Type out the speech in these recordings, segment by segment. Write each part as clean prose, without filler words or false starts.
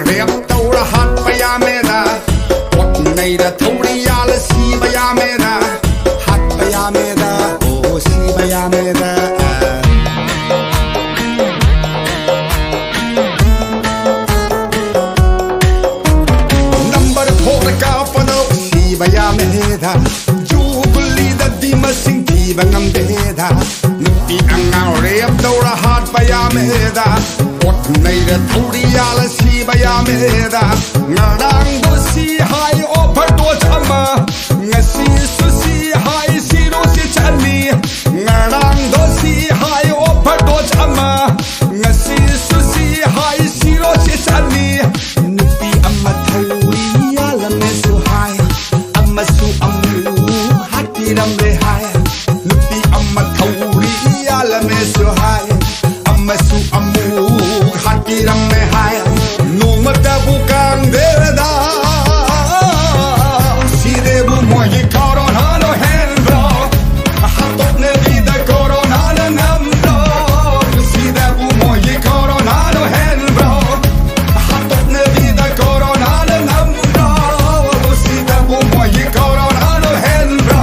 rep taura hat payameda pot naira thori yal si bayameda hat payameda oh si bayameda number 4 ka pano si bayameda jubli da di masing ti bangam deda nupi angang rep taura hat payameda pot naira thori yal si bayameda ngarang do si hai offer do chama ngasi su si hai siro si chani ngarang do si hai offer do chama ngasi su si hai siro si chani nupi amma thori yal me su hai amma su amu hatiram re hai nupi amma thori yal me su hai amma su amu hatiram me hai no mata bukang derda si debu moye corona no hendro hatot ne vida corona no namdo si debu moye corona no hendro hatot ne vida corona no namdo si debu moye corona no hendro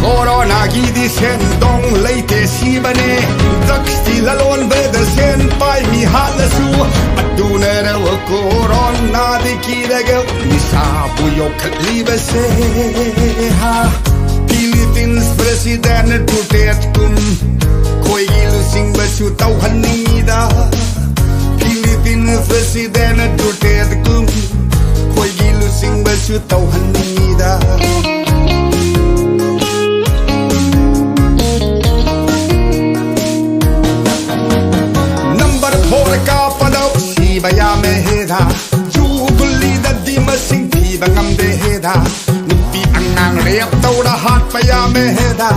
Corona gi di sen dong leite si bane drugs ti lalon be the sen pai mi hala su aduna re corona di ki rega ni sa pu yo khatli be se ha Philippines president tu tet kum koi gilu sing ba su tau hanida Philippines president tu tet kum koi gilu sing ba su tau hanida bayameda juguli da di masing ti bangam deheda nupi angang rep tau da hat bayameda